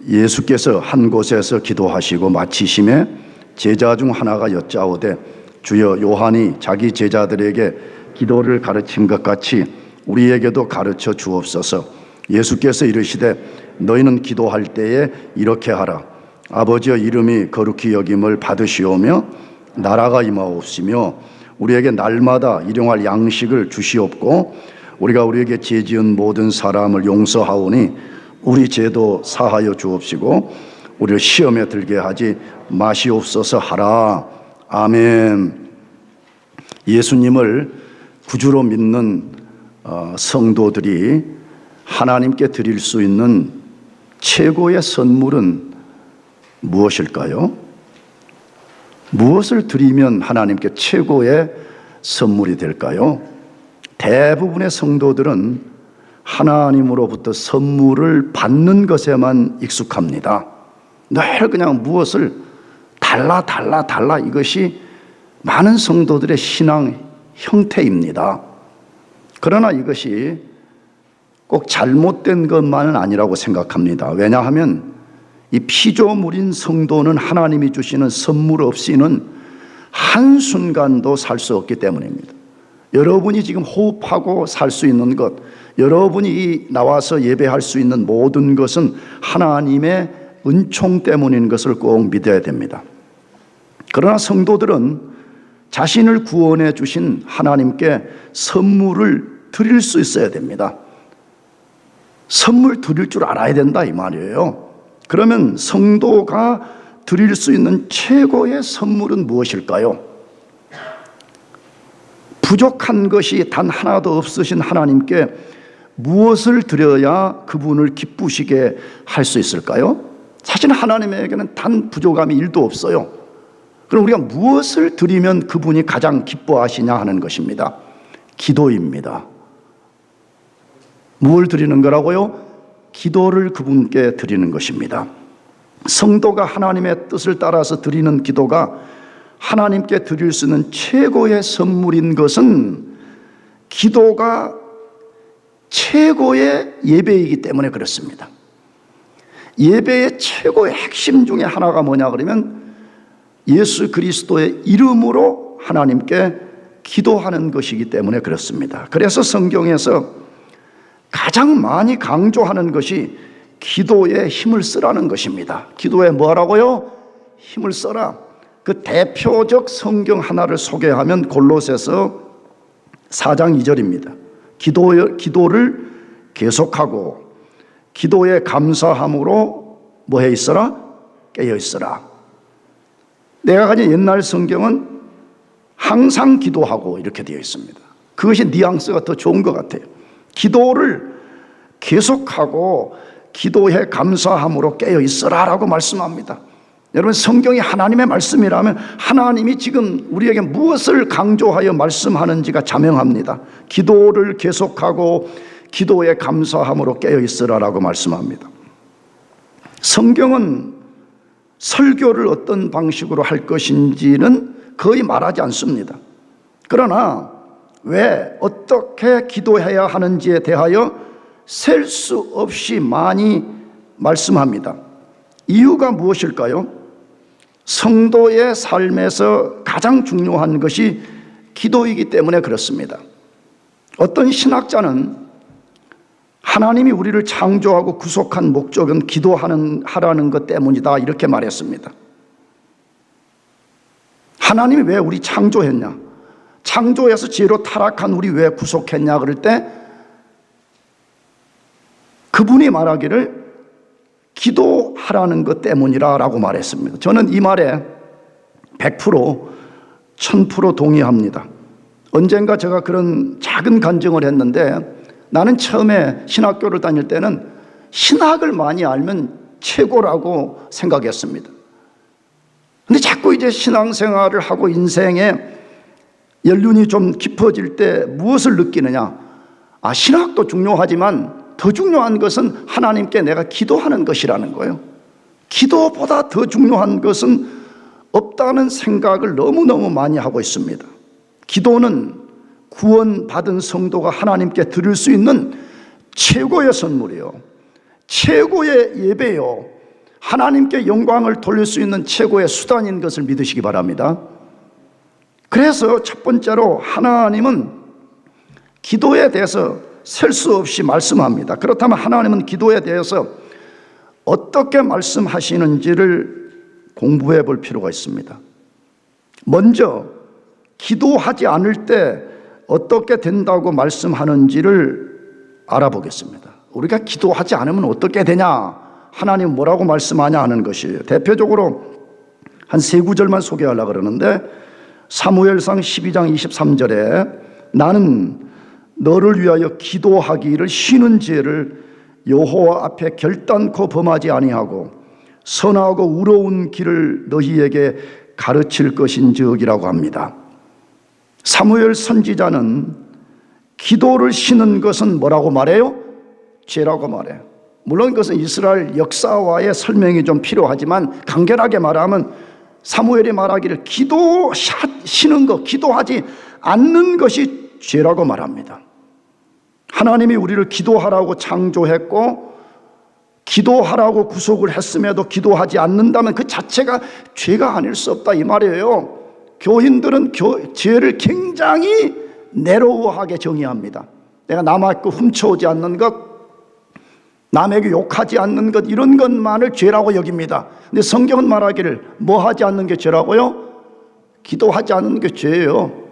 예수께서 한 곳에서 기도하시고 마치심에 제자 중 하나가 여짜오되 주여 요한이 자기 제자들에게 기도를 가르친 것 같이 우리에게도 가르쳐 주옵소서. 예수께서 이르시되 너희는 기도할 때에 이렇게 하라. 아버지의 이름이 거룩히 여김을 받으시오며 나라가 임하옵시며 우리에게 날마다 일용할 양식을 주시옵고 우리가 우리에게 죄지은 모든 사람을 용서하오니 우리 죄도 사하여 주옵시고 우리를 시험에 들게 하지 마시옵소서 하라. 아멘. 예수님을 구주로 믿는 성도들이 하나님께 드릴 수 있는 최고의 선물은 무엇일까요? 무엇을 드리면 하나님께 최고의 선물이 될까요? 대부분의 성도들은 하나님으로부터 선물을 받는 것에만 익숙합니다. 늘 그냥 무엇을 달라 이것이 많은 성도들의 신앙 형태입니다. 그러나 이것이 꼭 잘못된 것만은 아니라고 생각합니다. 왜냐하면 이 피조물인 성도는 하나님이 주시는 선물 없이는 한순간도 살 수 없기 때문입니다. 여러분이 지금 호흡하고 살 수 있는 것, 여러분이 나와서 예배할 수 있는 모든 것은 하나님의 은총 때문인 것을 꼭 믿어야 됩니다. 그러나 성도들은 자신을 구원해 주신 하나님께 선물을 드릴 수 있어야 됩니다. 선물 드릴 줄 알아야 된다 이 말이에요. 그러면 성도가 드릴 수 있는 최고의 선물은 무엇일까요? 부족한 것이 단 하나도 없으신 하나님께 무엇을 드려야 그분을 기쁘시게 할 수 있을까요? 사실 하나님에게는 단 부족함이 1도 없어요. 그럼 우리가 무엇을 드리면 그분이 가장 기뻐하시냐 하는 것입니다. 기도입니다. 무엇을 드리는 거라고요? 기도를 그분께 드리는 것입니다. 성도가 하나님의 뜻을 따라서 드리는 기도가 하나님께 드릴 수 있는 최고의 선물인 것은 기도가 최고의 예배이기 때문에 그렇습니다. 예배의 최고의 핵심 중에 하나가 뭐냐 그러면 예수 그리스도의 이름으로 하나님께 기도하는 것이기 때문에 그렇습니다. 그래서 성경에서 가장 많이 강조하는 것이 기도에 힘을 쓰라는 것입니다. 기도에 뭐라고요? 힘을 써라. 그 대표적 성경 하나를 소개하면 골로새서 4장 2절입니다. 기도를 계속하고 기도에 감사함으로 뭐해 있어라? 깨어 있어라. 내가 가진 옛날 성경은 항상 기도하고 이렇게 되어 있습니다. 그것이 뉘앙스가 더 좋은 것 같아요. 기도를 계속하고 기도에 감사함으로 깨어 있어라라고 말씀합니다. 여러분 성경이 하나님의 말씀이라면 하나님이 지금 우리에게 무엇을 강조하여 말씀하는지가 자명합니다. 기도를 계속하고 기도에 감사함으로 깨어 있으라라고 말씀합니다. 성경은 설교를 어떤 방식으로 할 것인지는 거의 말하지 않습니다. 그러나 왜 어떻게 기도해야 하는지에 대하여 셀 수 없이 많이 말씀합니다. 이유가 무엇일까요? 성도의 삶에서 가장 중요한 것이 기도이기 때문에 그렇습니다. 어떤 신학자는 하나님이 우리를 창조하고 구속한 목적은 기도하라는 것 때문이다 이렇게 말했습니다. 하나님이 왜 우리 창조했냐? 창조해서 죄로 타락한 우리 왜 구속했냐 그럴 때 그분이 말하기를 기도하라는 것 때문이라고 말했습니다. 저는 이 말에 100% 1000% 동의합니다. 언젠가 제가 그런 작은 간증을 했는데 나는 처음에 신학교를 다닐 때는 신학을 많이 알면 최고라고 생각했습니다. 근데 자꾸 이제 신앙생활을 하고 인생에 연륜이 좀 깊어질 때 무엇을 느끼느냐? 신학도 중요하지만 더 중요한 것은 하나님께 내가 기도하는 것이라는 거예요. 기도보다 더 중요한 것은 없다는 생각을 너무너무 많이 하고 있습니다. 기도는 구원받은 성도가 하나님께 드릴 수 있는 최고의 선물이요, 최고의 예배요, 하나님께 영광을 돌릴 수 있는 최고의 수단인 것을 믿으시기 바랍니다. 그래서 첫 번째로 하나님은 기도에 대해서 셀 수 없이 말씀합니다. 그렇다면 하나님은 기도에 대해서 어떻게 말씀하시는지를 공부해 볼 필요가 있습니다. 먼저 기도하지 않을 때 어떻게 된다고 말씀하는지를 알아보겠습니다. 우리가 기도하지 않으면 어떻게 되냐, 하나님 뭐라고 말씀하냐 하는 것이에요. 대표적으로 한 세 구절만 소개하려고 그러는데, 사무엘상 12장 23절에 나는 너를 위하여 기도하기를 쉬는 죄를 여호와 앞에 결단코 범하지 아니하고 선하고 의로운 길을 너희에게 가르칠 것인즉이라고 합니다. 사무엘 선지자는 기도를 쉬는 것은 뭐라고 말해요? 죄라고 말해요. 물론 그것은 이스라엘 역사와의 설명이 좀 필요하지만 간결하게 말하면 사무엘이 말하기를 기도 쉬는 것, 기도하지 않는 것이 죄라고 말합니다. 하나님이 우리를 기도하라고 창조했고 기도하라고 구속을 했음에도 기도하지 않는다면 그 자체가 죄가 아닐 수 없다 이 말이에요. 교인들은 죄를 굉장히 내로우하게 정의합니다. 내가 남의 거 훔쳐오지 않는 것, 남에게 욕하지 않는 것, 이런 것만을 죄라고 여깁니다. 근데 성경은 말하기를 뭐 하지 않는 게 죄라고요? 기도하지 않는 게 죄예요.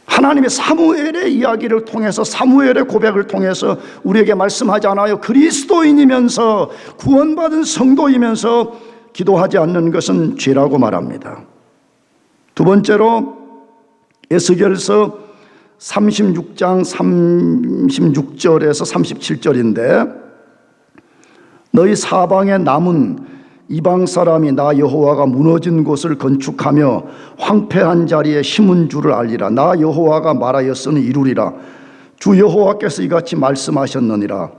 하나님의 사무엘의 이야기를 통해서, 사무엘의 고백을 통해서 우리에게 말씀하지 않아요? 그리스도인이면서 구원받은 성도이면서 기도하지 않는 것은 죄라고 말합니다. 두 번째로 에스겔서 36장 36절에서 37절인데 너희 사방에 남은 이방 사람이 나 여호와가 무너진 곳을 건축하며 황폐한 자리에 심은 줄을 알리라. 나 여호와가 말하였으니 이루리라. 주 여호와께서 이같이 말씀하셨느니라.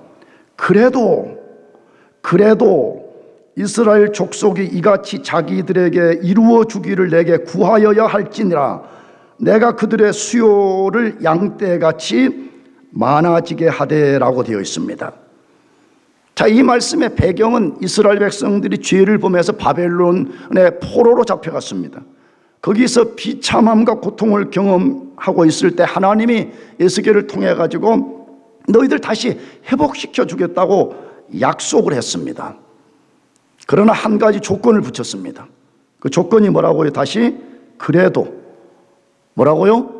그래도 이스라엘 족속이 이같이 자기들에게 이루어 주기를 내게 구하여야 할지니라. 내가 그들의 수요를 양떼같이 많아지게 하되라고 되어 있습니다. 자, 이 말씀의 배경은 이스라엘 백성들이 죄를 범해서 바벨론의 포로로 잡혀갔습니다. 거기서 비참함과 고통을 경험하고 있을 때 하나님이 에스겔을 통해 가지고 너희들 다시 회복시켜 주겠다고 약속을 했습니다. 그러나 한 가지 조건을 붙였습니다. 그 조건이 뭐라고요? 다시 그래도 뭐라고요?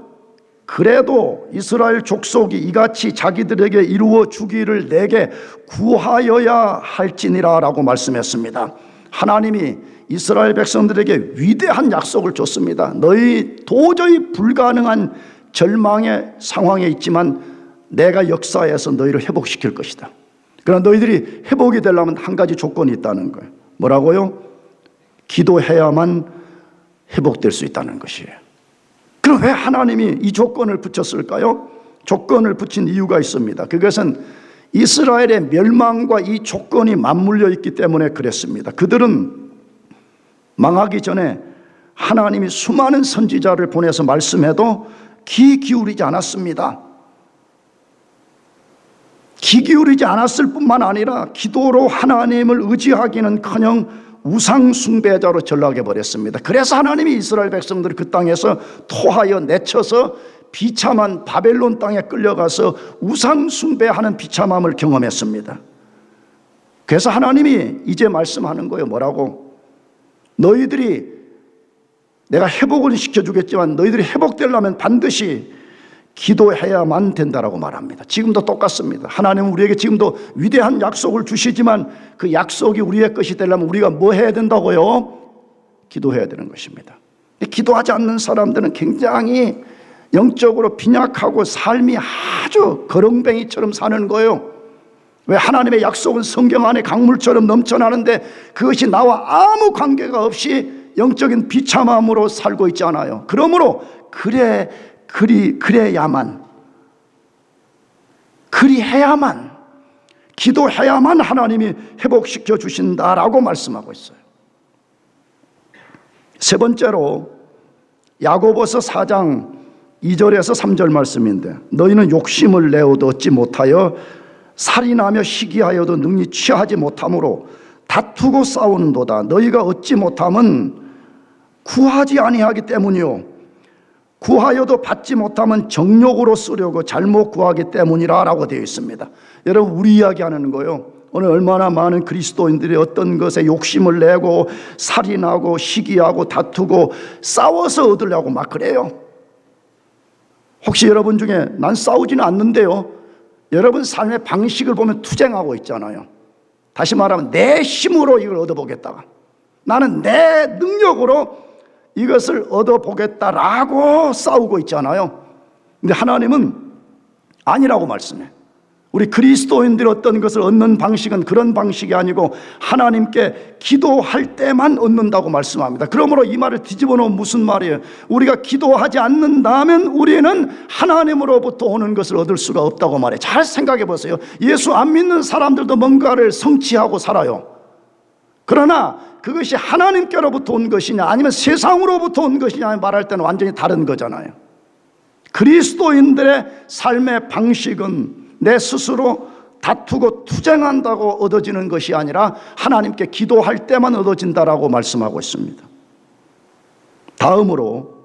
그래도 이스라엘 족속이 이같이 자기들에게 이루어 주기를 내게 구하여야 할지니라 라고 말씀했습니다. 하나님이 이스라엘 백성들에게 위대한 약속을 줬습니다. 너희 도저히 불가능한 절망의 상황에 있지만 내가 역사에서 너희를 회복시킬 것이다. 그러나 너희들이 회복이 되려면 한 가지 조건이 있다는 거예요. 뭐라고요? 기도해야만 회복될 수 있다는 것이에요. 그럼 왜 하나님이 이 조건을 붙였을까요? 조건을 붙인 이유가 있습니다. 그것은 이스라엘의 멸망과 이 조건이 맞물려 있기 때문에 그랬습니다. 그들은 망하기 전에 하나님이 수많은 선지자를 보내서 말씀해도 귀 기울이지 않았습니다. 귀 기울이지 않았을 뿐만 아니라 기도로 하나님을 의지하기는커녕 우상 숭배자로 전락해 버렸습니다. 그래서 하나님이 이스라엘 백성들을 그 땅에서 토하여 내쳐서 비참한 바벨론 땅에 끌려가서 우상 숭배하는 비참함을 경험했습니다. 그래서 하나님이 이제 말씀하는 거예요. 뭐라고? 너희들이 내가 회복을 시켜주겠지만 너희들이 회복되려면 반드시 기도해야만 된다라고 말합니다. 지금도 똑같습니다. 하나님은 우리에게 지금도 위대한 약속을 주시지만 그 약속이 우리의 것이 되려면 우리가 뭐 해야 된다고요? 기도해야 되는 것입니다. 기도하지 않는 사람들은 굉장히 영적으로 빈약하고 삶이 아주 거렁뱅이처럼 사는 거예요. 왜? 하나님의 약속은 성경 안에 강물처럼 넘쳐나는데 그것이 나와 아무 관계가 없이 영적인 비참함으로 살고 있지 않아요. 그러므로 그리해야만 기도해야만 하나님이 회복시켜 주신다라고 말씀하고 있어요. 세 번째로 야고보서 4장 2절에서 3절 말씀인데 너희는 욕심을 내어도 얻지 못하여 살인하며 시기하여도 능히 취하지 못함으로 다투고 싸우는도다. 너희가 얻지 못함은 구하지 아니하기 때문이요 구하여도 받지 못하면 정욕으로 쓰려고 잘못 구하기 때문이라 라고 되어 있습니다. 여러분, 우리 이야기하는 거예요. 오늘 얼마나 많은 그리스도인들이 어떤 것에 욕심을 내고 살인하고 시기하고 다투고 싸워서 얻으려고 막 그래요. 혹시 여러분 중에 난 싸우지는 않는데요, 여러분 삶의 방식을 보면 투쟁하고 있잖아요. 다시 말하면 내 힘으로 이걸 얻어보겠다가, 나는 내 능력으로 이것을 얻어보겠다라고 싸우고 있잖아요. 근데 하나님은 아니라고 말씀해. 우리 그리스도인들이 어떤 것을 얻는 방식은 그런 방식이 아니고 하나님께 기도할 때만 얻는다고 말씀합니다. 그러므로 이 말을 뒤집어 놓으면 무슨 말이에요? 우리가 기도하지 않는다면 우리는 하나님으로부터 오는 것을 얻을 수가 없다고 말해요. 잘 생각해 보세요. 예수 안 믿는 사람들도 뭔가를 성취하고 살아요. 그러나 그것이 하나님께로부터 온 것이냐 아니면 세상으로부터 온 것이냐 말할 때는 완전히 다른 거잖아요. 그리스도인들의 삶의 방식은 내 스스로 다투고 투쟁한다고 얻어지는 것이 아니라 하나님께 기도할 때만 얻어진다라고 말씀하고 있습니다. 다음으로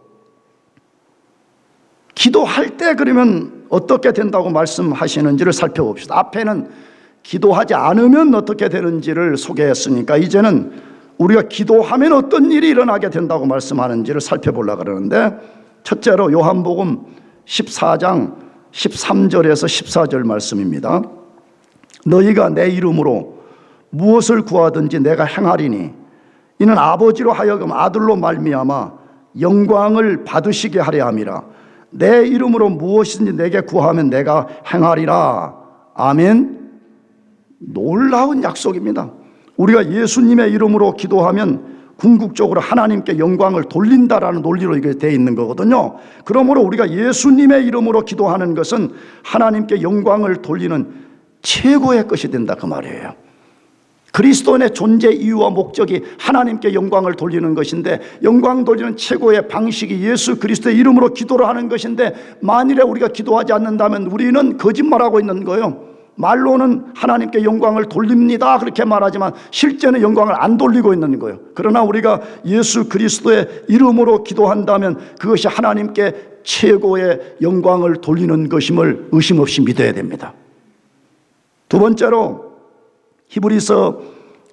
기도할 때 그러면 어떻게 된다고 말씀하시는지를 살펴봅시다. 앞에는 기도하지 않으면 어떻게 되는지를 소개했으니까 이제는 우리가 기도하면 어떤 일이 일어나게 된다고 말씀하는지를 살펴보려고 그러는데, 첫째로 요한복음 14장 13절에서 14절 말씀입니다. 너희가 내 이름으로 무엇을 구하든지 내가 행하리니 이는 아버지로 하여금 아들로 말미암아 영광을 받으시게 하려 함이라. 내 이름으로 무엇이든지 내게 구하면 내가 행하리라. 아멘. 놀라운 약속입니다. 우리가 예수님의 이름으로 기도하면 궁극적으로 하나님께 영광을 돌린다라는 논리로 이게 되어 있는 거거든요. 그러므로 우리가 예수님의 이름으로 기도하는 것은 하나님께 영광을 돌리는 최고의 것이 된다 그 말이에요. 그리스도인의 존재 이유와 목적이 하나님께 영광을 돌리는 것인데, 영광 돌리는 최고의 방식이 예수 그리스도의 이름으로 기도를 하는 것인데, 만일에 우리가 기도하지 않는다면 우리는 거짓말하고 있는 거예요. 말로는 하나님께 영광을 돌립니다 그렇게 말하지만 실제는 영광을 안 돌리고 있는 거예요. 그러나 우리가 예수 그리스도의 이름으로 기도한다면 그것이 하나님께 최고의 영광을 돌리는 것임을 의심 없이 믿어야 됩니다. 두 번째로 히브리서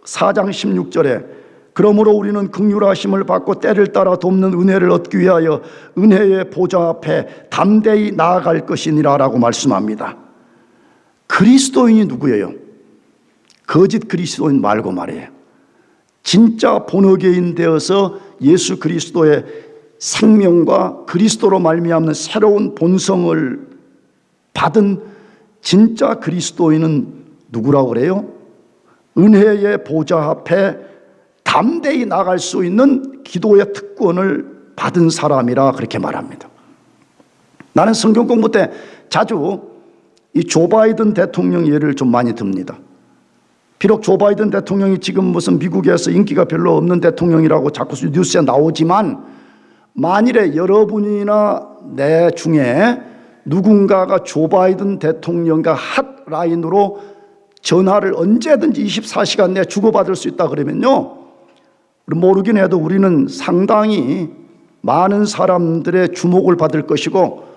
4장 16절에 그러므로 우리는 긍휼하심을 받고 때를 따라 돕는 은혜를 얻기 위하여 은혜의 보좌 앞에 담대히 나아갈 것이니라 라고 말씀합니다. 그리스도인이 누구예요? 거짓 그리스도인 말고 말이에요. 진짜 본어게인 되어서 예수 그리스도의 생명과 그리스도로 말미암는 새로운 본성을 받은 진짜 그리스도인은 누구라고 그래요? 은혜의 보좌 앞에 담대히 나갈 수 있는 기도의 특권을 받은 사람이라 그렇게 말합니다. 나는 성경 공부 때 자주 이 조 바이든 대통령 예를 좀 많이 듭니다. 비록 조 바이든 대통령이 지금 무슨 미국에서 인기가 별로 없는 대통령이라고 자꾸 뉴스에 나오지만, 만일에 여러분이나 내 중에 누군가가 조 바이든 대통령과 핫라인으로 전화를 언제든지 24시간 내에 주고받을 수 있다 그러면요, 모르긴 해도 우리는 상당히 많은 사람들의 주목을 받을 것이고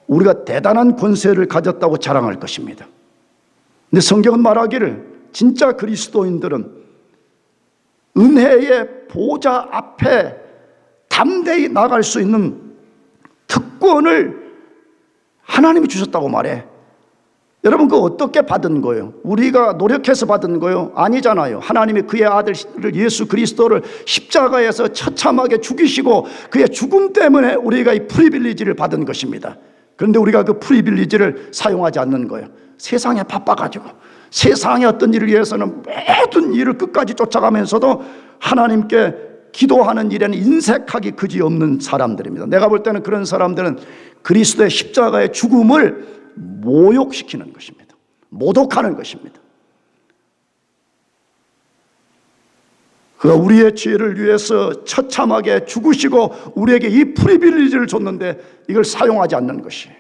우리가 대단한 권세를 가졌다고 자랑할 것입니다. 근데 성경은 말하기를 진짜 그리스도인들은 은혜의 보좌 앞에 담대히 나갈 수 있는 특권을 하나님이 주셨다고 말해. 여러분, 그거 어떻게 받은 거예요? 우리가 노력해서 받은 거예요? 아니잖아요. 하나님이 그의 아들 예수 그리스도를 십자가에서 처참하게 죽이시고 그의 죽음 때문에 우리가 이 프리빌리지를 받은 것입니다. 그런데 우리가 그 프리빌리지를 사용하지 않는 거예요. 세상에 바빠가지고 세상의 어떤 일을 위해서는 모든 일을 끝까지 쫓아가면서도 하나님께 기도하는 일에는 인색하기 그지없는 사람들입니다. 내가 볼 때는 그런 사람들은 그리스도의 십자가의 죽음을 모욕시키는 것입니다. 모독하는 것입니다. 그가 우리의 죄를 위해서 처참하게 죽으시고 우리에게 이 프리빌리지를 줬는데 이걸 사용하지 않는 것이에요.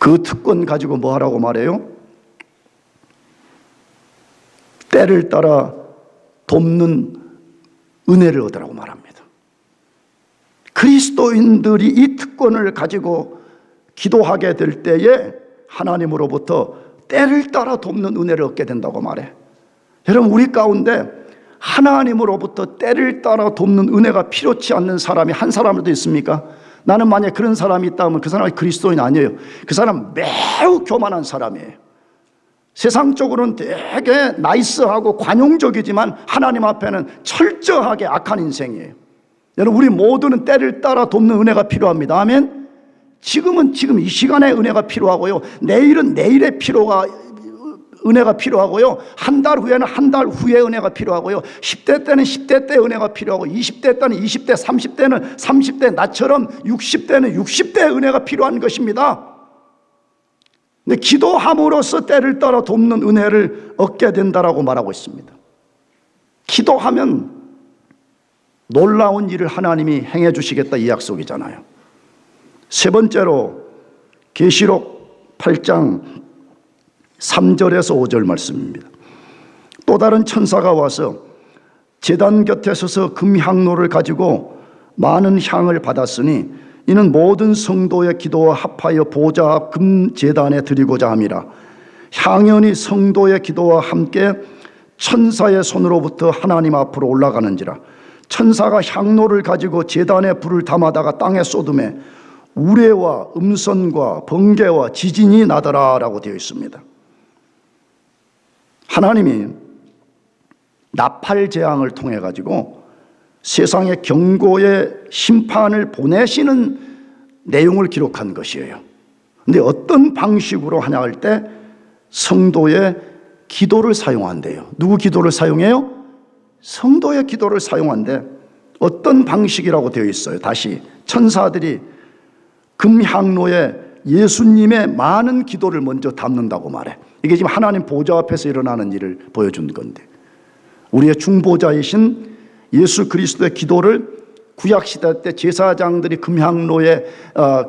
그 특권 가지고 뭐 하라고 말해요? 때를 따라 돕는 은혜를 얻으라고 말합니다. 그리스도인들이 이 특권을 가지고 기도하게 될 때에 하나님으로부터 때를 따라 돕는 은혜를 얻게 된다고 말해. 여러분, 우리 가운데 하나님으로부터 때를 따라 돕는 은혜가 필요치 않는 사람이 한 사람이라도 있습니까? 나는 만약 그런 사람이 있다면 그 사람이 그리스도인 아니에요. 그 사람 매우 교만한 사람이에요. 세상적으로는 되게 나이스하고 관용적이지만 하나님 앞에는 철저하게 악한 인생이에요. 여러분, 우리 모두는 때를 따라 돕는 은혜가 필요합니다. 아멘. 지금은 지금 이 시간에 은혜가 필요하고요, 내일은 내일의 은혜가 필요하고요, 한 달 후에는 한 달 후에 은혜가 필요하고요, 10대 때는 10대 때 은혜가 필요하고, 20대 때는 20대, 30대는 30대, 나처럼 60대는 60대의 은혜가 필요한 것입니다. 근데 기도함으로써 때를 따라 돕는 은혜를 얻게 된다라고 말하고 있습니다. 기도하면 놀라운 일을 하나님이 행해 주시겠다, 이 약속이잖아요. 세 번째로 계시록 8장 3절에서 5절 말씀입니다. 또 다른 천사가 와서 제단 곁에 서서 금향로를 가지고 많은 향을 받았으니 이는 모든 성도의 기도와 합하여 보좌 앞 금제단에 드리고자 함이라. 향연이 성도의 기도와 함께 천사의 손으로부터 하나님 앞으로 올라가는지라. 천사가 향로를 가지고 제단에 불을 담아다가 땅에 쏟음에 우레와 음선과 번개와 지진이 나더라 라고 되어 있습니다. 하나님이 나팔 재앙을 통해 가지고 세상의 경고의 심판을 보내시는 내용을 기록한 것이에요. 그런데 어떤 방식으로 하냐 할 때 성도의 기도를 사용한대요. 누구 기도를 사용해요? 성도의 기도를 사용한대. 어떤 방식이라고 되어 있어요? 다시 천사들이 금향로에 예수님의 많은 기도를 먼저 담는다고 말해. 이게 지금 하나님 보좌 앞에서 일어나는 일을 보여준 건데, 우리의 중보자이신 예수 그리스도의 기도를 구약시대 때 제사장들이 금향로에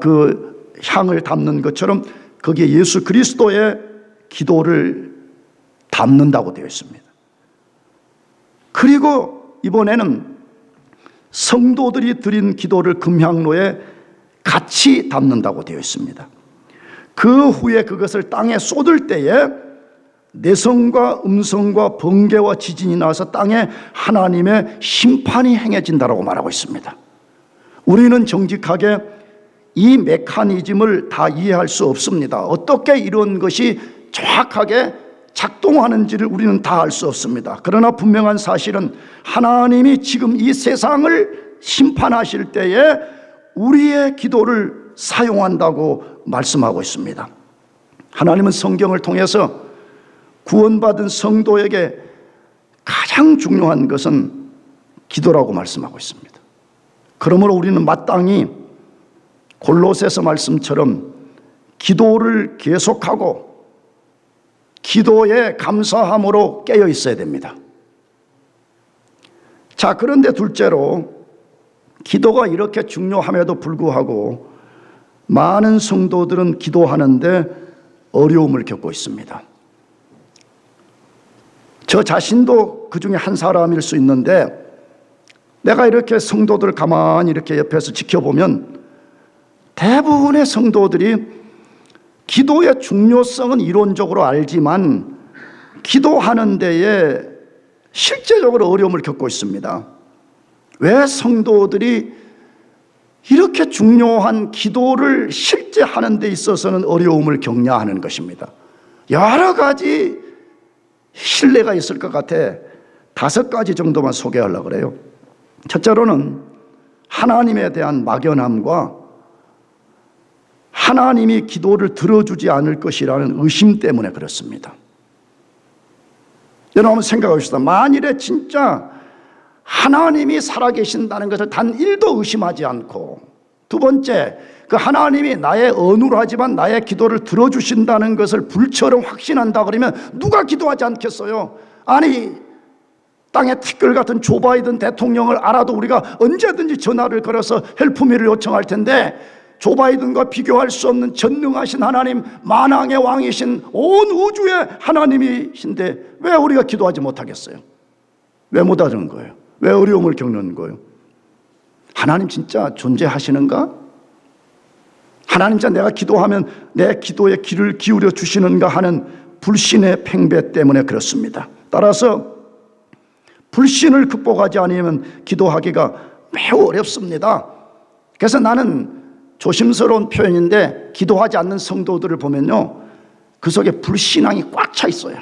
그 향을 담는 것처럼 거기에 예수 그리스도의 기도를 담는다고 되어 있습니다. 그리고 이번에는 성도들이 드린 기도를 금향로에 같이 담는다고 되어 있습니다. 그 후에 그것을 땅에 쏟을 때에 내성과 음성과 번개와 지진이 나서 땅에 하나님의 심판이 행해진다라고 말하고 있습니다. 우리는 정직하게 이 메커니즘을 다 이해할 수 없습니다. 어떻게 이런 것이 정확하게 작동하는지를 우리는 다 알 수 없습니다. 그러나 분명한 사실은 하나님이 지금 이 세상을 심판하실 때에 우리의 기도를 사용한다고 말씀하고 있습니다. 하나님은 성경을 통해서 구원받은 성도에게 가장 중요한 것은 기도라고 말씀하고 있습니다. 그러므로 우리는 마땅히 골로새서 말씀처럼 기도를 계속하고 기도에 감사함으로 깨어 있어야 됩니다. 자, 그런데 둘째로 기도가 이렇게 중요함에도 불구하고 많은 성도들은 기도하는데 어려움을 겪고 있습니다. 저 자신도 그 중에 한 사람일 수 있는데, 내가 이렇게 성도들을 가만히 이렇게 옆에서 지켜보면 대부분의 성도들이 기도의 중요성은 이론적으로 알지만 기도하는 데에 실제적으로 어려움을 겪고 있습니다. 왜 성도들이 이렇게 중요한 기도를 실제 하는 데 있어서는 어려움을 겪냐 하는 것입니다. 여러 가지 신뢰가 있을 것 같아 5가지 정도만 소개하려고 그래요. 첫째로는 하나님에 대한 막연함과 하나님이 기도를 들어주지 않을 것이라는 의심 때문에 그렇습니다. 여러분 한번 생각해 봅시다. 만일에 진짜 하나님이 살아계신다는 것을 단 1도 의심하지 않고, 두 번째, 그 하나님이 나의 언우로 하지만 나의 기도를 들어주신다는 것을 불처럼 확신한다 그러면 누가 기도하지 않겠어요? 아니, 땅의 티끌 같은 조 바이든 대통령을 알아도 우리가 언제든지 전화를 걸어서 헬프미를 요청할 텐데, 조 바이든과 비교할 수 없는 전능하신 하나님, 만왕의 왕이신 온 우주의 하나님이신데 왜 우리가 기도하지 못하겠어요? 왜 못하는 거예요? 왜 어려움을 겪는 거예요? 하나님 진짜 존재하시는가? 하나님 진짜 내가 기도하면 내 기도에 귀를 기울여 주시는가 하는 불신의 팽배 때문에 그렇습니다. 따라서 불신을 극복하지 않으면 기도하기가 매우 어렵습니다. 그래서 나는 조심스러운 표현인데 기도하지 않는 성도들을 보면요, 그 속에 불신앙이 꽉 차 있어요.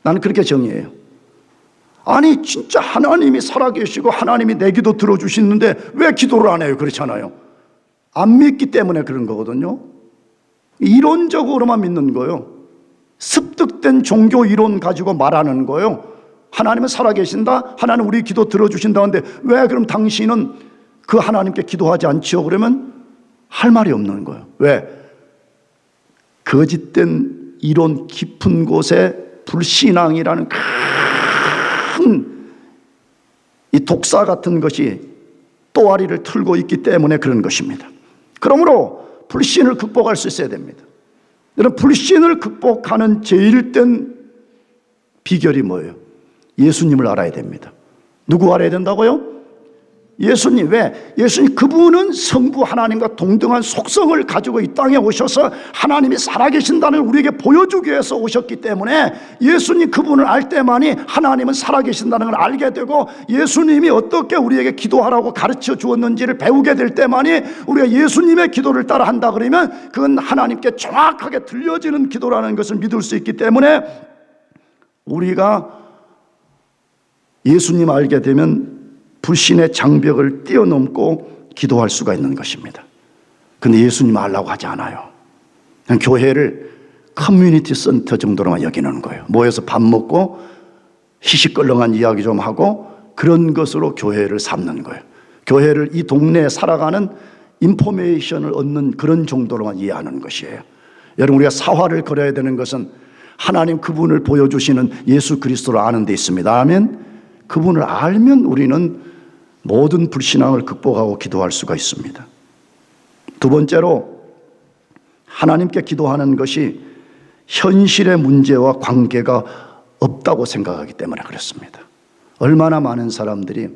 나는 그렇게 정의해요. 아니 진짜 하나님이 살아계시고 하나님이 내 기도 들어주시는데 왜 기도를 안 해요? 그렇잖아요. 안 믿기 때문에 그런 거거든요. 이론적으로만 믿는 거예요. 습득된 종교 이론 가지고 말하는 거예요. 하나님은 살아계신다, 하나님 우리 기도 들어주신다는데 왜 그럼 당신은 그 하나님께 기도하지 않지요? 그러면 할 말이 없는 거예요. 왜? 거짓된 이론 깊은 곳에 불신앙이라는 큰 이 독사 같은 것이 또아리를 틀고 있기 때문에 그런 것입니다. 그러므로 불신을 극복할 수 있어야 됩니다. 여러분, 불신을 극복하는 제일 된 비결이 뭐예요? 예수님을 알아야 됩니다. 누구 알아야 된다고요? 예수님. 왜? 예수님, 그분은 성부 하나님과 동등한 속성을 가지고 이 땅에 오셔서 하나님이 살아계신다는 우리에게 보여주기 위해서 오셨기 때문에 예수님 그분을 알 때만이 하나님은 살아계신다는 걸 알게 되고, 예수님이 어떻게 우리에게 기도하라고 가르쳐 주었는지를 배우게 될 때만이 우리가 예수님의 기도를 따라 한다 그러면 그건 하나님께 정확하게 들려지는 기도라는 것을 믿을 수 있기 때문에 우리가 예수님 알게 되면 불신의 장벽을 뛰어넘고 기도할 수가 있는 것입니다. 그런데 예수님 알라고 하지 않아요. 그냥 교회를 커뮤니티 센터 정도로만 여기는 거예요. 모여서 밥 먹고 시시껄렁한 이야기 좀 하고 그런 것으로 교회를 삼는 거예요. 교회를 이 동네에 살아가는 인포메이션을 얻는 그런 정도로만 이해하는 것이에요. 여러분, 우리가 사활을 걸어야 되는 것은 하나님 그분을 보여주시는 예수 그리스도를 아는 데 있습니다. 아멘. 그분을 알면 우리는 모든 불신앙을 극복하고 기도할 수가 있습니다. 두 번째로, 하나님께 기도하는 것이 현실의 문제와 관계가 없다고 생각하기 때문에 그렇습니다. 얼마나 많은 사람들이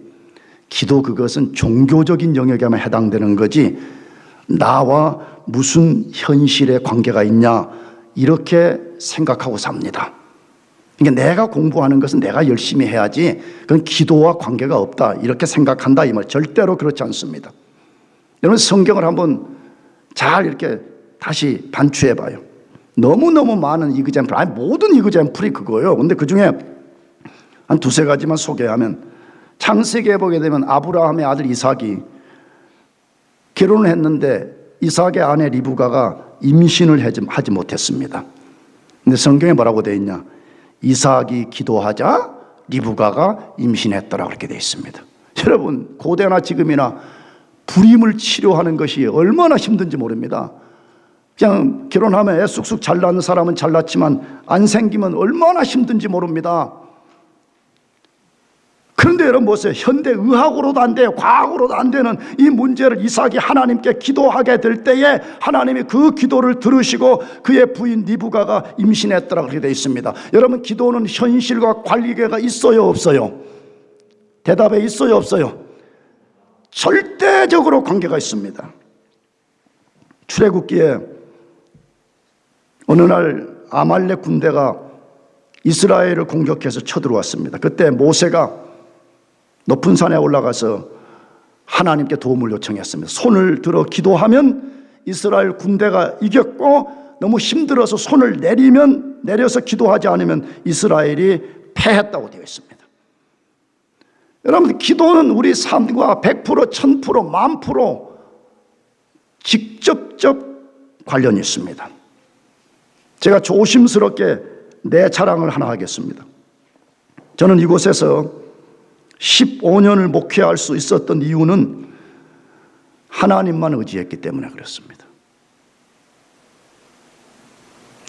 기도 그것은 종교적인 영역에만 해당되는 거지 나와 무슨 현실의 관계가 있냐 이렇게 생각하고 삽니다. 그러니까 내가 공부하는 것은 내가 열심히 해야지 그건 기도와 관계가 없다 이렇게 생각한다 이 말. 절대로 그렇지 않습니다. 여러분, 성경을 한번 잘 이렇게 다시 반추해 봐요. 너무너무 많은 이그젬플, 아니 모든 이그젬플이 그거예요. 근데 그 중에 한 두세 가지만 소개하면, 창세기에 보게 되면 아브라함의 아들 이삭이 결혼을 했는데 이삭의 아내 리브가가 임신을 하지 못했습니다. 근데 성경에 뭐라고 되어 있냐? 이삭이 기도하자 리브가가 임신했더라 그렇게 되어 있습니다. 여러분, 고대나 지금이나 불임을 치료하는 것이 얼마나 힘든지 모릅니다. 그냥 결혼하면 애 쑥쑥 잘 낳는 사람은 잘 낳지만 안 생기면 얼마나 힘든지 모릅니다. 그런데 여러분 보세요. 현대 의학으로도 안 돼요. 과학으로도 안 되는 이 문제를 이삭이 하나님께 기도하게 될 때에 하나님이 그 기도를 들으시고 그의 부인 리브가가 임신했더라 그렇게 되어 있습니다. 여러분, 기도는 현실과 관계가 있어요, 없어요? 대답에 있어요, 없어요? 절대적으로 관계가 있습니다. 출애굽기에 어느 날 아말렉 군대가 이스라엘을 공격해서 쳐들어왔습니다. 그때 모세가 높은 산에 올라가서 하나님께 도움을 요청했습니다. 손을 들어 기도하면 이스라엘 군대가 이겼고, 너무 힘들어서 손을 내려서 기도하지 않으면 이스라엘이 패했다고 되어 있습니다. 여러분, 기도는 우리 삶과 100%, 1000%, 10,000% 직접적 관련이 있습니다. 제가 조심스럽게 내 자랑을 하나 하겠습니다. 저는 이곳에서 15년을 목회할 수 있었던 이유는 하나님만 의지했기 때문에 그렇습니다.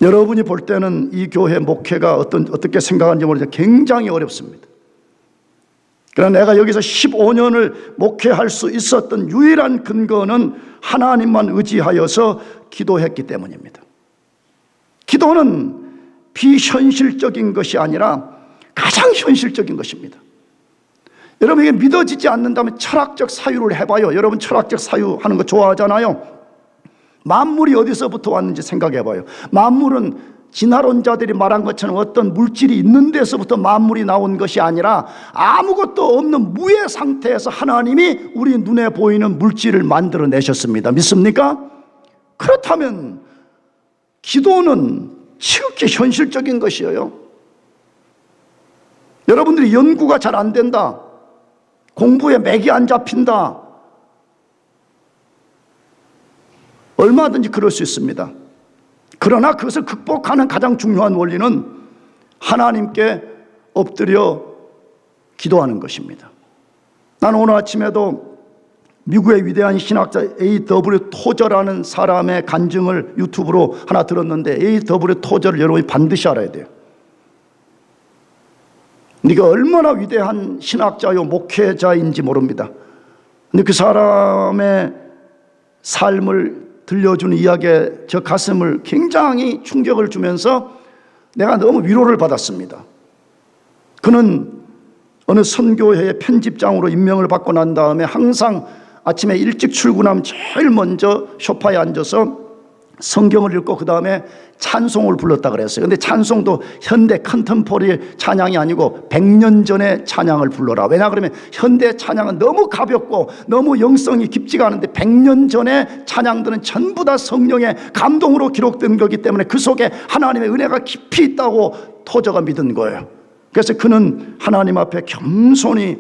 여러분이 볼 때는 이 교회 목회가 어떻게 생각하는지 모르지만 굉장히 어렵습니다. 그러나 내가 여기서 15년을 목회할 수 있었던 유일한 근거는 하나님만 의지하여서 기도했기 때문입니다. 기도는 비현실적인 것이 아니라 가장 현실적인 것입니다. 여러분, 이게 믿어지지 않는다면 철학적 사유를 해봐요. 여러분 철학적 사유 하는 거 좋아하잖아요. 만물이 어디서부터 왔는지 생각해봐요. 만물은 진화론자들이 말한 것처럼 어떤 물질이 있는 데서부터 만물이 나온 것이 아니라 아무것도 없는 무의 상태에서 하나님이 우리 눈에 보이는 물질을 만들어내셨습니다. 믿습니까? 그렇다면 기도는 지극히 현실적인 것이에요. 여러분들이 연구가 잘 안 된다, 공부에 맥이 안 잡힌다, 얼마든지 그럴 수 있습니다. 그러나 그것을 극복하는 가장 중요한 원리는 하나님께 엎드려 기도하는 것입니다. 나는 오늘 아침에도 미국의 위대한 신학자 A.W. 토저라는 사람의 간증을 유튜브로 하나 들었는데, A.W. 토저를 여러분이 반드시 알아야 돼요. 네가 얼마나 위대한 신학자요 목회자인지 모릅니다. 근데 그 사람의 삶을 들려주는 이야기에 저 가슴을 굉장히 충격을 주면서 내가 너무 위로를 받았습니다. 그는 어느 선교회의 편집장으로 임명을 받고 난 다음에 항상 아침에 일찍 출근하면 제일 먼저 소파에 앉아서 성경을 읽고 그 다음에 찬송을 불렀다 그랬어요. 근데 찬송도 현대 컨템포리 찬양이 아니고 100년 전의 찬양을 불러라. 왜냐 그러면 현대 찬양은 너무 가볍고 너무 영성이 깊지가 않은데 100년 전의 찬양들은 전부 다 성령의 감동으로 기록된 거기 때문에 그 속에 하나님의 은혜가 깊이 있다고 토저가 믿은 거예요. 그래서 그는 하나님 앞에 겸손히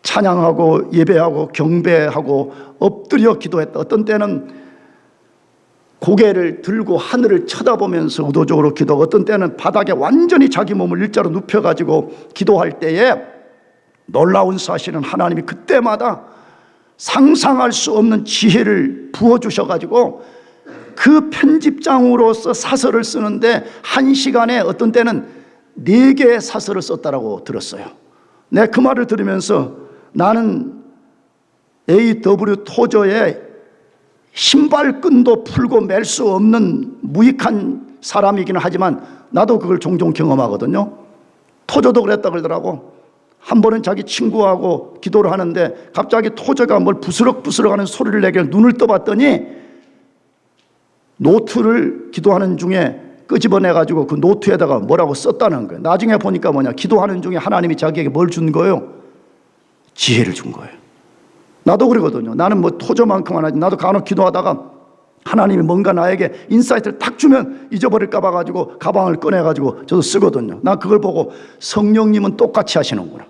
찬양하고 예배하고 경배하고 엎드려 기도했다. 어떤 때는 고개를 들고 하늘을 쳐다보면서 의도적으로 기도하고, 어떤 때는 바닥에 완전히 자기 몸을 일자로 눕혀가지고 기도할 때에 놀라운 사실은 하나님이 그때마다 상상할 수 없는 지혜를 부어주셔가지고 그 편집장으로서 사설을 쓰는데 1시간에 어떤 때는 4개의 사설을 썼다라고 들었어요. 내가 그 말을 들으면서 나는 A.W. 토저의 신발끈도 풀고 맬 수 없는 무익한 사람이기는 하지만 나도 그걸 종종 경험하거든요. 토저도 그랬다 그러더라고. 한 번은 자기 친구하고 기도를 하는데 갑자기 토저가 뭘 부스럭부스럭 하는 소리를 내길래 눈을 떠봤더니 노트를 기도하는 중에 끄집어내가지고 그 노트에다가 뭐라고 썼다는 거예요. 나중에 보니까 뭐냐, 기도하는 중에 하나님이 자기에게 뭘 준 거예요? 지혜를 준 거예요. 나도 그러거든요. 나는 뭐 토저만큼 안 하지. 나도 간혹 기도하다가 하나님이 뭔가 나에게 인사이트를 딱 주면 잊어버릴까 봐 가지고 가방을 꺼내가지고 저도 쓰거든요. 나 그걸 보고 성령님은 똑같이 하시는구나.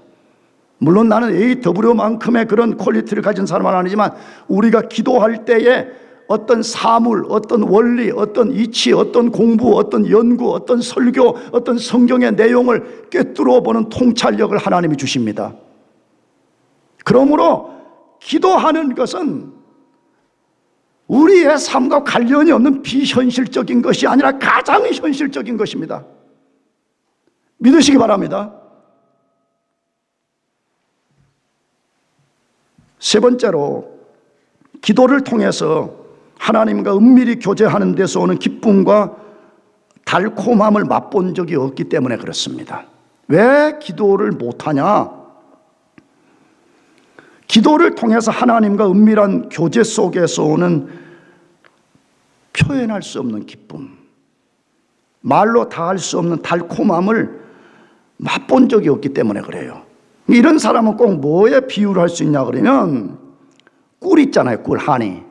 물론 나는 A.W.만큼의 그런 퀄리티를 가진 사람은 아니지만 우리가 기도할 때에 어떤 사물, 어떤 원리, 어떤 이치, 어떤 공부, 어떤 연구, 어떤 설교, 어떤 성경의 내용을 꿰뚫어 보는 통찰력을 하나님이 주십니다. 그러므로 기도하는 것은 우리의 삶과 관련이 없는 비현실적인 것이 아니라 가장 현실적인 것입니다. 믿으시기 바랍니다. 세 번째로, 기도를 통해서 하나님과 은밀히 교제하는 데서 오는 기쁨과 달콤함을 맛본 적이 없기 때문에 그렇습니다. 왜 기도를 못하냐? 기도를 통해서 하나님과 은밀한 교제 속에서 오는 표현할 수 없는 기쁨, 말로 다 할 수 없는 달콤함을 맛본 적이 없기 때문에 그래요. 이런 사람은 꼭 뭐에 비유를 할 수 있냐 그러면 꿀 있잖아요. 꿀, 하니.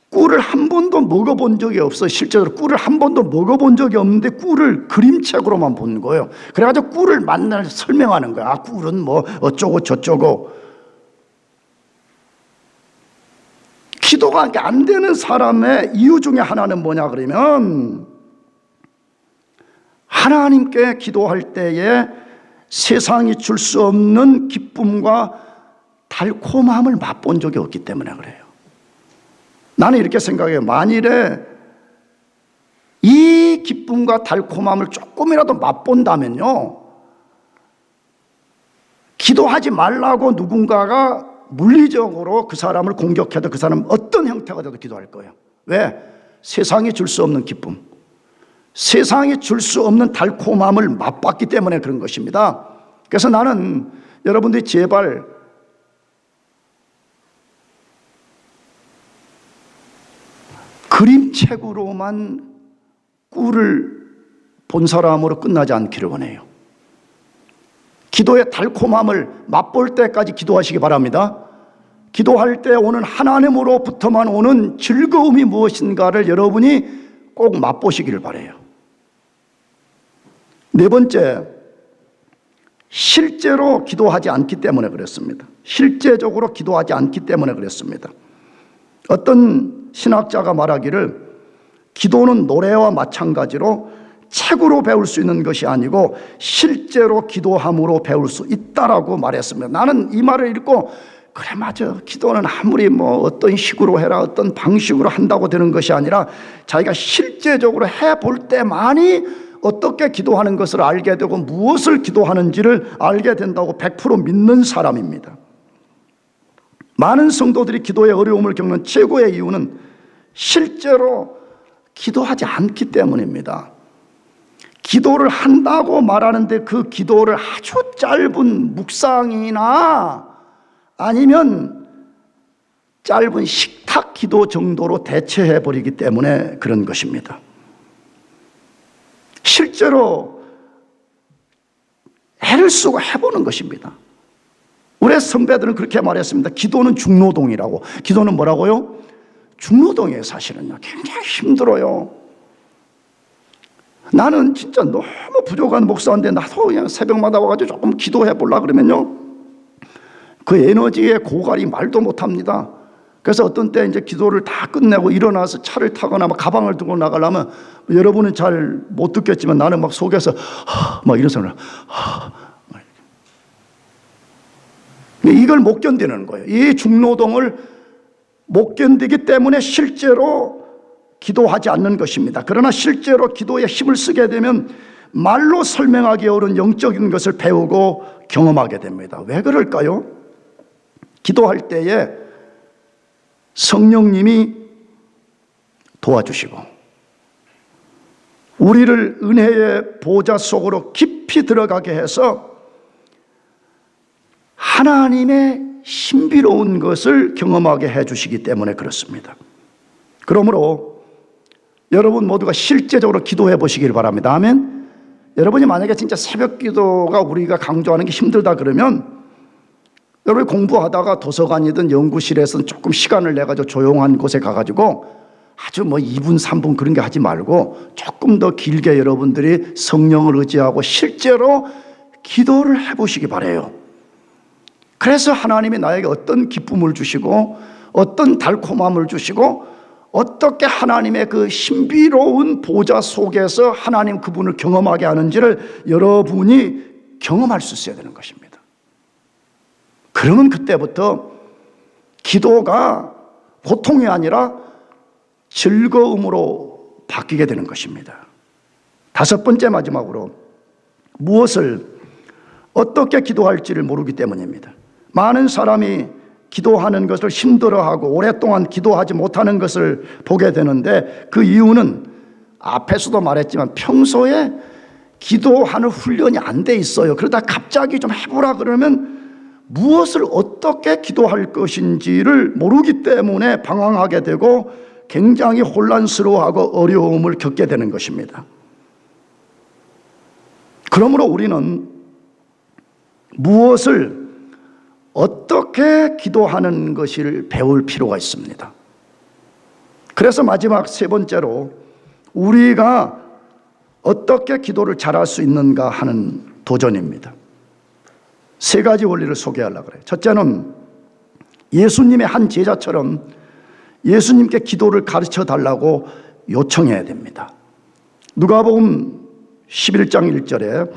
꿀을 한 번도 먹어본 적이 없어. 실제로 꿀을 한 번도 먹어본 적이 없는데 꿀을 그림책으로만 본 거예요. 그래가지고 꿀을 만날 설명하는 거야. 아, 꿀은 뭐 어쩌고 저쩌고. 기도가 안 되는 사람의 이유 중에 하나는 뭐냐 그러면 하나님께 기도할 때에 세상이 줄 수 없는 기쁨과 달콤함을 맛본 적이 없기 때문에 그래요. 나는 이렇게 생각해요. 만일에 이 기쁨과 달콤함을 조금이라도 맛본다면요, 기도하지 말라고 누군가가 물리적으로 그 사람을 공격해도 그 사람은 어떤 형태가 돼도 기도할 거예요. 왜? 세상이 줄 수 없는 기쁨, 세상이 줄 수 없는 달콤함을 맛봤기 때문에 그런 것입니다. 그래서 나는 여러분들이 제발 그림책으로만 꿀을 본 사람으로 끝나지 않기를 원해요. 기도의 달콤함을 맛볼 때까지 기도하시기 바랍니다. 기도할 때 오는 하나님으로부터만 오는 즐거움이 무엇인가를 여러분이 꼭 맛보시기를 바라요. 네 번째, 실제로 기도하지 않기 때문에 그랬습니다. 실제적으로 기도하지 않기 때문에 그랬습니다. 어떤 신학자가 말하기를 기도는 노래와 마찬가지로 책으로 배울 수 있는 것이 아니고 실제로 기도함으로 배울 수 있다라고 말했습니다. 나는 이 말을 읽고 그래 맞아, 기도는 아무리 어떤 식으로 해라 어떤 방식으로 한다고 되는 것이 아니라 자기가 실제적으로 해볼 때만이 어떻게 기도하는 것을 알게 되고 무엇을 기도하는지를 알게 된다고 100% 믿는 사람입니다. 많은 성도들이 기도의 어려움을 겪는 최고의 이유는 실제로 기도하지 않기 때문입니다. 기도를 한다고 말하는데 그 기도를 아주 짧은 묵상이나 아니면 짧은 식탁 기도 정도로 대체해버리기 때문에 그런 것입니다. 실제로 애를 쓰고 해보는 것입니다. 우리 선배들은 그렇게 말했습니다. 기도는 중노동이라고. 기도는 뭐라고요? 중노동이에요. 사실은요. 굉장히 힘들어요. 나는 진짜 너무 부족한 목사인데 나도 그냥 새벽마다 와가지고 조금 기도해 보려고 그러면요, 그 에너지의 고갈이 말도 못합니다. 그래서 어떤 때 이제 기도를 다 끝내고 일어나서 차를 타거나 막 가방을 들고 나가려면, 여러분은 잘 못 듣겠지만 나는 막 속에서 막 이런 소리를 이걸 못 견디는 거예요. 이 중노동을 못 견디기 때문에 실제로 기도하지 않는 것입니다. 그러나 실제로 기도에 힘을 쓰게 되면 말로 설명하기 어려운 영적인 것을 배우고 경험하게 됩니다. 왜 그럴까요? 기도할 때에 성령님이 도와주시고 우리를 은혜의 보좌 속으로 깊이 들어가게 해서 하나님의 신비로운 것을 경험하게 해주시기 때문에 그렇습니다. 그러므로 여러분 모두가 실제적으로 기도해 보시길 바랍니다. 아멘. 여러분이 만약에 진짜 새벽 기도가 우리가 강조하는 게 힘들다 그러면 여러분이 공부하다가 도서관이든 연구실에서는 조금 시간을 내가지고 조용한 곳에 가가지고 아주 2분 3분 그런 게 하지 말고 조금 더 길게 여러분들이 성령을 의지하고 실제로 기도를 해보시기 바라요. 그래서 하나님이 나에게 어떤 기쁨을 주시고 어떤 달콤함을 주시고 어떻게 하나님의 그 신비로운 보좌 속에서 하나님 그분을 경험하게 하는지를 여러분이 경험할 수 있어야 되는 것입니다. 그러면 그때부터 기도가 고통이 아니라 즐거움으로 바뀌게 되는 것입니다. 다섯 번째, 마지막으로 무엇을 어떻게 기도할지를 모르기 때문입니다. 많은 사람이 기도하는 것을 힘들어하고 오랫동안 기도하지 못하는 것을 보게 되는데 그 이유는 앞에서도 말했지만 평소에 기도하는 훈련이 안 돼 있어요. 그러다 갑자기 좀 해보라 그러면 무엇을 어떻게 기도할 것인지를 모르기 때문에 방황하게 되고 굉장히 혼란스러워하고 어려움을 겪게 되는 것입니다. 그러므로 우리는 무엇을 어떻게 기도하는 것을 배울 필요가 있습니다. 그래서 마지막 세 번째로 우리가 어떻게 기도를 잘할 수 있는가 하는 도전입니다. 세 가지 원리를 소개하려고 그래요. 첫째는 예수님의 한 제자처럼 예수님께 기도를 가르쳐 달라고 요청해야 됩니다. 누가복음 11장 1절에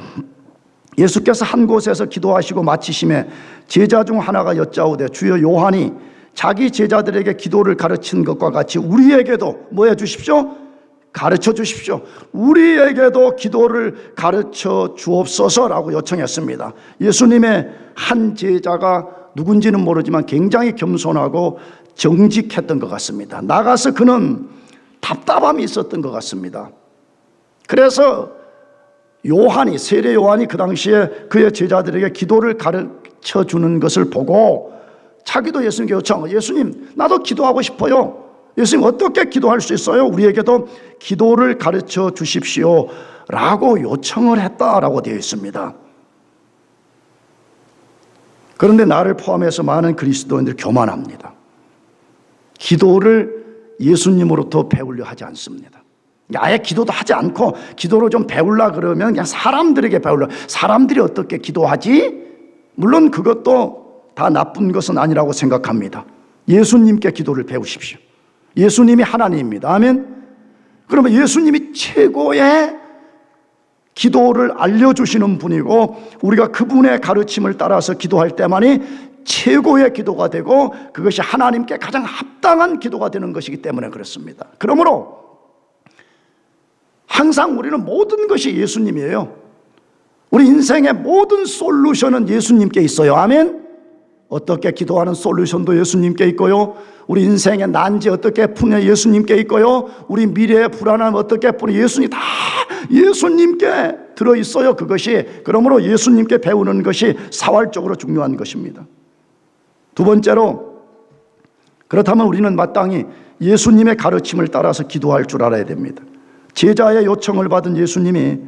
예수께서 한 곳에서 기도하시고 마치심에 제자 중 하나가 여짜오되 주여 요한이 자기 제자들에게 기도를 가르친 것과 같이 우리에게도 뭐 해 주십시오? 가르쳐 주십시오. 우리에게도 기도를 가르쳐 주옵소서라고 요청했습니다. 예수님의 한 제자가 누군지는 모르지만 굉장히 겸손하고 정직했던 것 같습니다. 나가서 그는 답답함이 있었던 것 같습니다. 그래서 요한이, 세례 요한이 그 당시에 그의 제자들에게 기도를 가르쳐 주는 것을 보고 자기도 예수님께 요청, 예수님 나도 기도하고 싶어요. 예수님 어떻게 기도할 수 있어요? 우리에게도 기도를 가르쳐 주십시오 라고 요청을 했다라고 되어 있습니다. 그런데 나를 포함해서 많은 그리스도인들이 교만합니다. 기도를 예수님으로부터 배우려 하지 않습니다. 아예 기도도 하지 않고 기도를 좀 배우려 그러면 그냥 사람들에게 배우려. 사람들이 어떻게 기도하지? 물론 그것도 다 나쁜 것은 아니라고 생각합니다. 예수님께 기도를 배우십시오. 예수님이 하나님입니다. 아멘. 그러면 예수님이 최고의 기도를 알려주시는 분이고 우리가 그분의 가르침을 따라서 기도할 때만이 최고의 기도가 되고 그것이 하나님께 가장 합당한 기도가 되는 것이기 때문에 그렇습니다. 그러므로 항상 우리는 모든 것이 예수님이에요. 우리 인생의 모든 솔루션은 예수님께 있어요. 아멘. 어떻게 기도하는 솔루션도 예수님께 있고요. 우리 인생의 난지 어떻게 푸냐 예수님께 있고요. 우리 미래의 불안함 어떻게 푸냐 예수님 다 예수님께 들어있어요. 그것이. 그러므로 예수님께 배우는 것이 사활적으로 중요한 것입니다. 두 번째로 그렇다면 우리는 마땅히 예수님의 가르침을 따라서 기도할 줄 알아야 됩니다. 제자의 요청을 받은 예수님이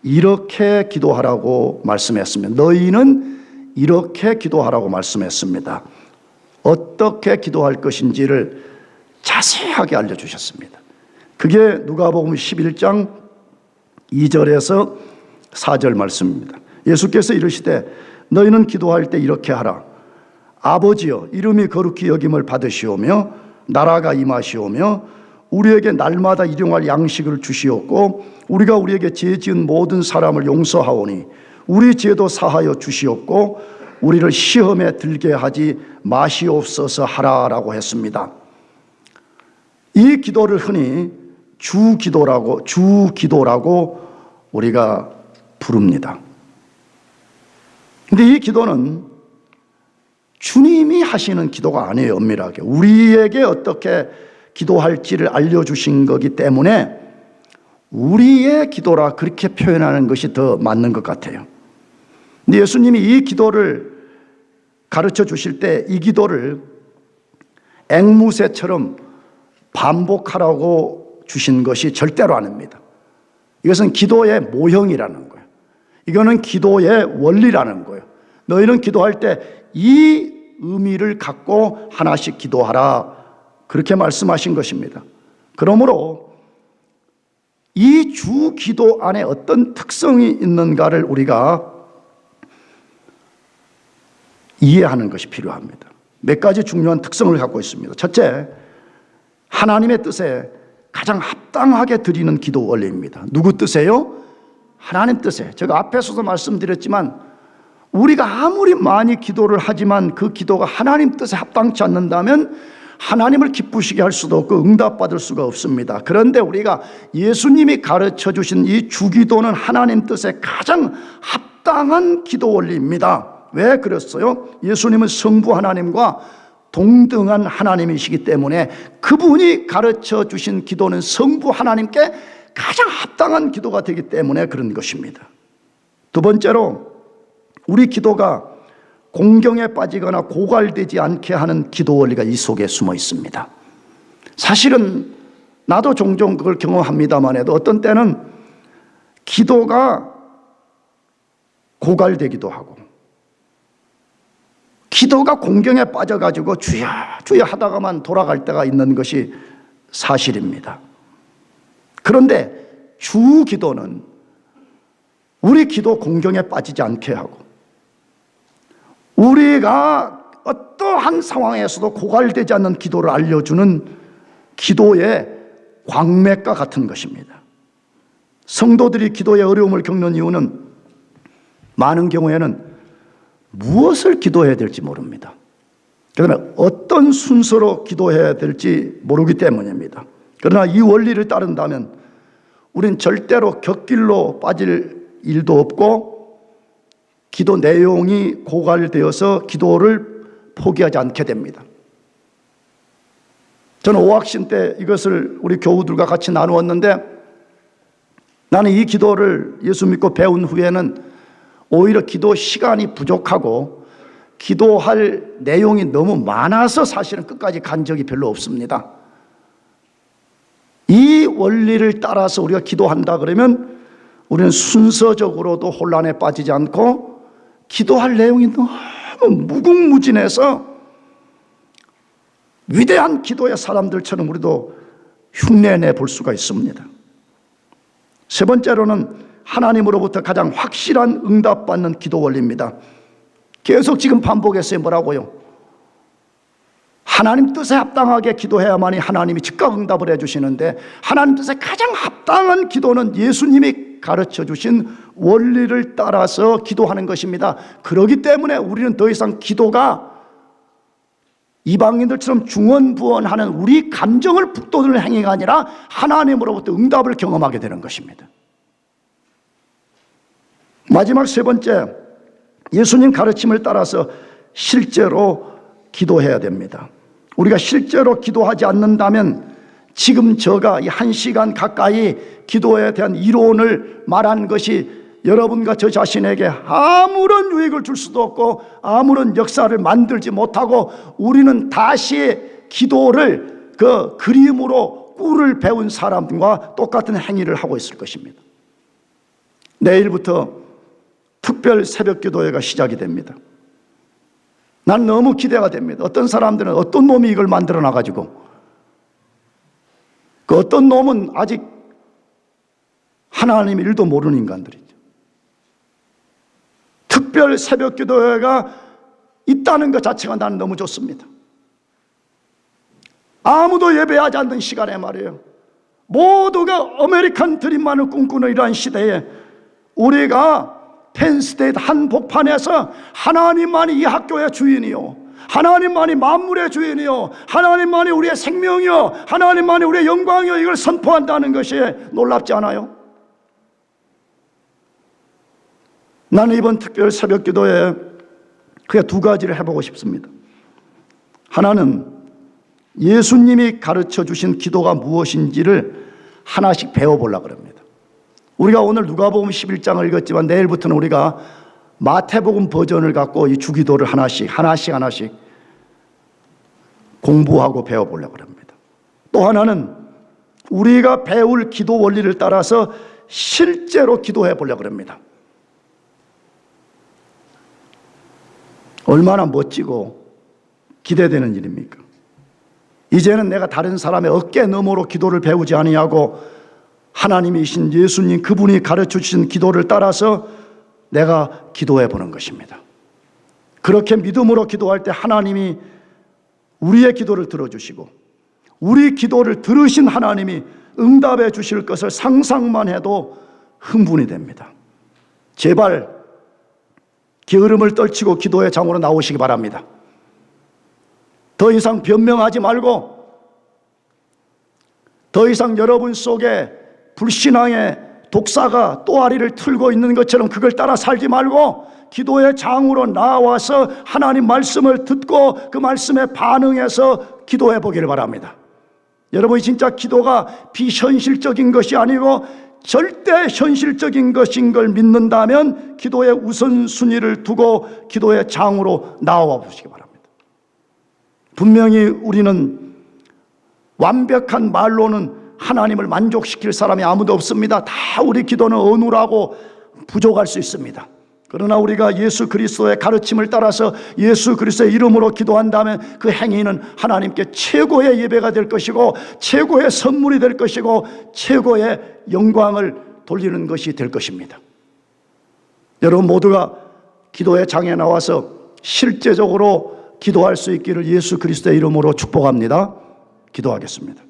이렇게 기도하라고 말씀했습니다. 너희는 이렇게 기도하라고 말씀했습니다. 어떻게 기도할 것인지를 자세하게 알려주셨습니다. 그게 누가복음 11장 2절에서 4절 말씀입니다. 예수께서 이르시되 너희는 기도할 때 이렇게 하라. 아버지여 이름이 거룩히 여김을 받으시오며 나라가 임하시오며 우리에게 날마다 일용할 양식을 주시옵고 우리가 우리에게 죄 지은 모든 사람을 용서하오니 우리 죄도 사하여 주시옵고 우리를 시험에 들게 하지 마시옵소서 하라라고 했습니다. 이 기도를 흔히 주기도라고 우리가 부릅니다. 근데 이 기도는 주님이 하시는 기도가 아니에요. 엄밀하게 우리에게 어떻게 기도할지를 알려주신 거기 때문에 우리의 기도라 그렇게 표현하는 것이 더 맞는 것 같아요. 근데 예수님이 이 기도를 가르쳐 주실 때 이 기도를 앵무새처럼 반복하라고 주신 것이 절대로 아닙니다. 이것은 기도의 모형이라는 거예요. 이거는 기도의 원리라는 거예요. 너희는 기도할 때 이 의미를 갖고 하나씩 기도하라 그렇게 말씀하신 것입니다. 그러므로 이 주 기도 안에 어떤 특성이 있는가를 우리가 이해하는 것이 필요합니다. 몇 가지 중요한 특성을 갖고 있습니다. 첫째, 하나님의 뜻에 가장 합당하게 드리는 기도 원리입니다. 누구 뜻에요? 하나님 뜻에. 제가 앞에서도 말씀드렸지만 우리가 아무리 많이 기도를 하지만 그 기도가 하나님 뜻에 합당치 않는다면 하나님을 기쁘시게 할 수도 없고 응답받을 수가 없습니다. 그런데 우리가 예수님이 가르쳐 주신 이 주기도는 하나님 뜻에 가장 합당한 기도 원리입니다. 왜 그랬어요? 예수님은 성부 하나님과 동등한 하나님이시기 때문에 그분이 가르쳐 주신 기도는 성부 하나님께 가장 합당한 기도가 되기 때문에 그런 것입니다. 두 번째로 우리 기도가 공경에 빠지거나 고갈되지 않게 하는 기도 원리가 이 속에 숨어 있습니다. 사실은 나도 종종 그걸 경험합니다만 해도 어떤 때는 기도가 고갈되기도 하고 기도가 공경에 빠져가지고 주여 주여 하다가만 돌아갈 때가 있는 것이 사실입니다. 그런데 주 기도는 우리 기도 공경에 빠지지 않게 하고 우리가 어떠한 상황에서도 고갈되지 않는 기도를 알려주는 기도의 광맥과 같은 것입니다. 성도들이 기도의 어려움을 겪는 이유는 많은 경우에는 무엇을 기도해야 될지 모릅니다. 그다음에 어떤 순서로 기도해야 될지 모르기 때문입니다. 그러나 이 원리를 따른다면 우린 절대로 곁길로 빠질 일도 없고 기도 내용이 고갈되어서 기도를 포기하지 않게 됩니다. 저는 오학신 때 이것을 우리 교우들과 같이 나누었는데, 나는 이 기도를 예수 믿고 배운 후에는 오히려 기도 시간이 부족하고 기도할 내용이 너무 많아서 사실은 끝까지 간 적이 별로 없습니다. 이 원리를 따라서 우리가 기도한다 그러면 우리는 순서적으로도 혼란에 빠지지 않고 기도할 내용이 너무 무궁무진해서 위대한 기도의 사람들처럼 우리도 흉내내 볼 수가 있습니다. 세 번째로는 하나님으로부터 가장 확실한 응답받는 기도 원리입니다. 계속 지금 반복했어요. 뭐라고요? 하나님 뜻에 합당하게 기도해야만이 하나님이 즉각 응답을 해주시는데, 하나님 뜻에 가장 합당한 기도는 예수님이 가르쳐 주신 원리를 따라서 기도하는 것입니다. 그렇기 때문에 우리는 더 이상 기도가 이방인들처럼 중언부언하는 우리 감정을 북돋우는 행위가 아니라 하나님으로부터 응답을 경험하게 되는 것입니다. 마지막 세 번째, 예수님 가르침을 따라서 실제로 기도해야 됩니다. 우리가 실제로 기도하지 않는다면 지금 제가 이 1시간 가까이 기도에 대한 이론을 말한 것이 여러분과 저 자신에게 아무런 유익을 줄 수도 없고 아무런 역사를 만들지 못하고, 우리는 다시 기도를 그 그림으로 꿀을 배운 사람과 똑같은 행위를 하고 있을 것입니다. 내일부터 특별 새벽 기도회가 시작이 됩니다. 난 너무 기대가 됩니다. 어떤 사람들은 어떤 놈이 이걸 만들어 놔가지고, 그 어떤 놈은 아직 하나님 일도 모르는 인간들이죠. 특별 새벽 기도회가 있다는 것 자체가 나는 너무 좋습니다. 아무도 예배하지 않는 시간에 말이에요, 모두가 아메리칸 드림만을 꿈꾸는 이러한 시대에 우리가 펜스테이트 한복판에서 하나님만이 이 학교의 주인이요, 하나님만이 만물의 주인이요, 하나님만이 우리의 생명이요, 하나님만이 우리의 영광이요, 이걸 선포한다는 것이 놀랍지 않아요? 나는 이번 특별 새벽 기도에 그게 두 가지를 해보고 싶습니다. 하나는 예수님이 가르쳐 주신 기도가 무엇인지를 하나씩 배워보려고 합니다. 우리가 오늘 누가복음 11장을 읽었지만 내일부터는 우리가 마태복음 버전을 갖고 이 주기도를 하나씩 공부하고 배워보려고 합니다. 또 하나는 우리가 배울 기도 원리를 따라서 실제로 기도해 보려고 합니다. 얼마나 멋지고 기대되는 일입니까? 이제는 내가 다른 사람의 어깨 너머로 기도를 배우지 아니하고 하나님이신 예수님 그분이 가르쳐 주신 기도를 따라서 내가 기도해 보는 것입니다. 그렇게 믿음으로 기도할 때 하나님이 우리의 기도를 들어주시고 우리 기도를 들으신 하나님이 응답해 주실 것을 상상만 해도 흥분이 됩니다. 제발 게으름을 떨치고 기도의 장으로 나오시기 바랍니다. 더 이상 변명하지 말고, 더 이상 여러분 속에 불신앙의 독사가 또아리를 틀고 있는 것처럼 그걸 따라 살지 말고 기도의 장으로 나와서 하나님 말씀을 듣고 그 말씀에 반응해서 기도해 보기를 바랍니다. 여러분이 진짜 기도가 비현실적인 것이 아니고 절대 현실적인 것인 걸 믿는다면 기도의 우선순위를 두고 기도의 장으로 나와 보시기 바랍니다. 분명히 우리는 완벽한 말로는 하나님을 만족시킬 사람이 아무도 없습니다. 다 우리 기도는 어눌하고 부족할 수 있습니다. 그러나 우리가 예수 그리스도의 가르침을 따라서 예수 그리스도의 이름으로 기도한다면 그 행위는 하나님께 최고의 예배가 될 것이고 최고의 선물이 될 것이고 최고의 영광을 돌리는 것이 될 것입니다. 여러분 모두가 기도의 장에 나와서 실제적으로 기도할 수 있기를 예수 그리스도의 이름으로 축복합니다. 기도하겠습니다.